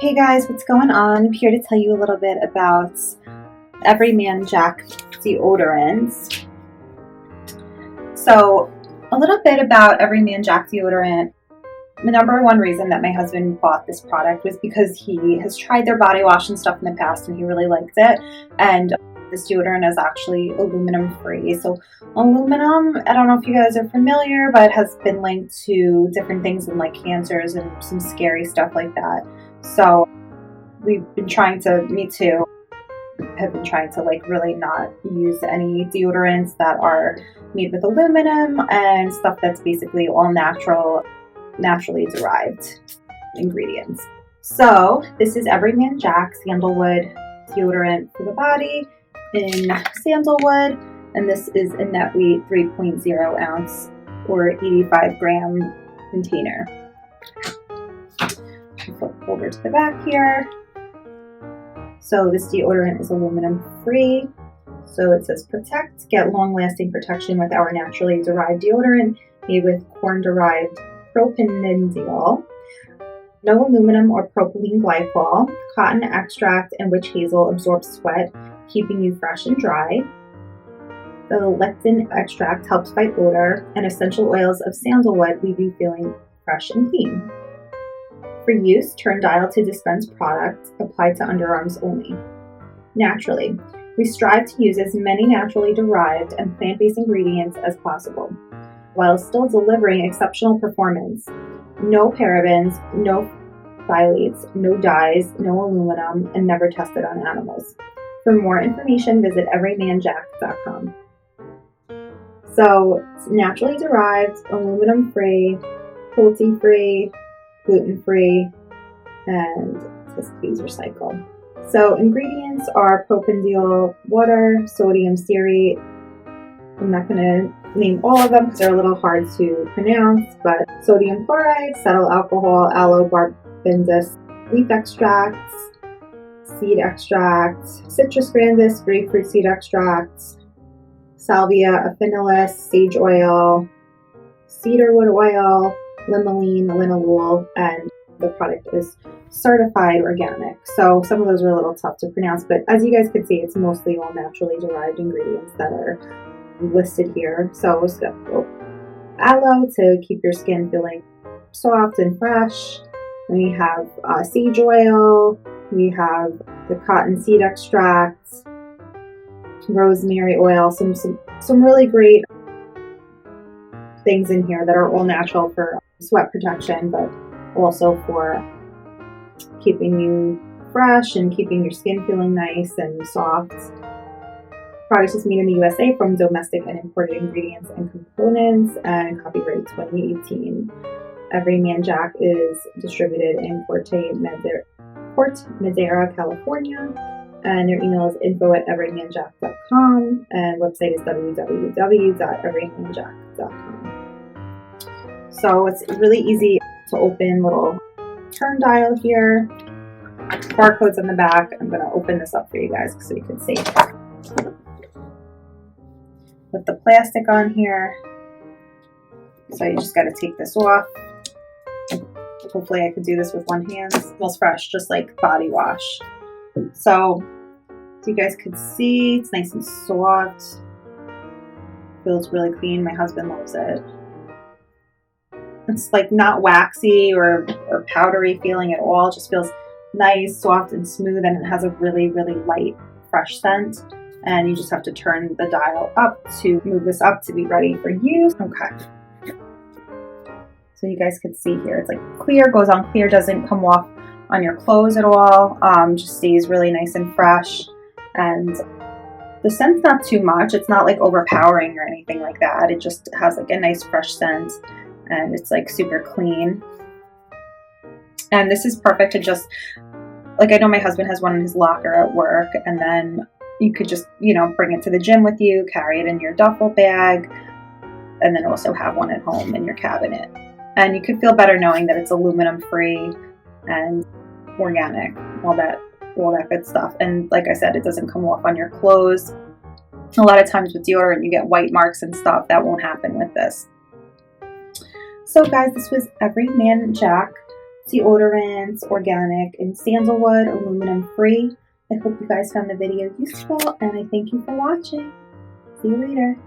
Hey guys, what's going on? I'm here to tell you a little bit about Everyman Jack deodorants. So, a little bit about Everyman Jack deodorant. The number one reason that my husband bought this product was because he has tried their body wash and stuff in the past and he really liked it. And this deodorant is actually aluminum free. So aluminum, I don't know if you guys are familiar, but has been linked to different things in like cancers and some scary stuff like that. So we've been trying to, me too, have been trying to like really not use any deodorants that are made with aluminum and stuff that's basically all naturally derived ingredients. So this is Everyman Jack Sandalwood Deodorant for the body in Sandalwood, and this is a net weight 3.0 ounce or 85 gram container. Flip over to the back here. So this deodorant is aluminum free. So it says protect, get long lasting protection with our naturally derived deodorant made with corn derived Propanediol, no aluminum or propylene glycol, cotton extract, and witch hazel absorbs sweat, keeping you fresh and dry. The Lichen extract helps fight odor, and essential oils of sandalwood leave you feeling fresh and clean. For use, turn dial to dispense product, applied to underarms only. Naturally, we strive to use as many naturally derived and plant-based ingredients as possible, while still delivering exceptional performance. No parabens, no phthalates, no dyes, no aluminum, and never tested on animals. For more information, visit everymanjack.com. So it's naturally derived, aluminum free, cruelty free, gluten free, and it says please recycle. So ingredients are Propanediol, water, sodium stearate. I'm not going to name all of them because they're a little hard to pronounce, but sodium chloride, cetyl alcohol, aloe, barbadensis, leaf extracts, seed extract, citrus grandis, grapefruit seed extracts, salvia, Officinalis, sage oil, cedarwood oil, limonene, linalool, and the product is certified organic. So some of those are a little tough to pronounce, but as you guys can see, it's mostly all naturally derived ingredients that are listed here. So we'll just go aloe to keep your skin feeling soft and fresh. We have sage oil. We have the cotton seed extracts, rosemary oil, some really great things in here that are all natural for sweat protection, but also for keeping you fresh and keeping your skin feeling nice and soft. Product is made in the USA from domestic and imported ingredients and components, and copyright 2018. Everyman Jack is distributed in Port Madera, California, and their email is info@everymanjack.com, and website is www.everymanjack.com. So it's really easy to open, little turn dial here, barcodes on the back. I'm going to open this up for you guys so you can see. With the plastic on here, so you just got to take this off. Hopefully I could do this with one hand. It smells fresh, just like body wash. So you guys could see, it's nice and soft. Feels really clean. My husband loves it. It's like not waxy or powdery feeling at all. It just feels nice, soft, and smooth, and it has a really, really light, fresh scent. And you just have to turn the dial up to move this up to be ready for use. Okay. So you guys can see here, it's like clear, goes on clear, doesn't come off on your clothes at all. Just stays really nice and fresh. And the scent's not too much. It's not like overpowering or anything like that. It just has like a nice fresh scent, and it's like super clean. And this is perfect to just, like I know my husband has one in his locker at work, and then you could just, bring it to the gym with you, carry it in your duffel bag, and then also have one at home in your cabinet. And you could feel better knowing that it's aluminum free and organic, all that good stuff. And like I said, it doesn't come off on your clothes. A lot of times with deodorant, you get white marks and stuff. That won't happen with this. So guys, this was Everyman Jack deodorants, organic, and sandalwood, aluminum free. I hope you guys found the video useful, and I thank you for watching. See you later.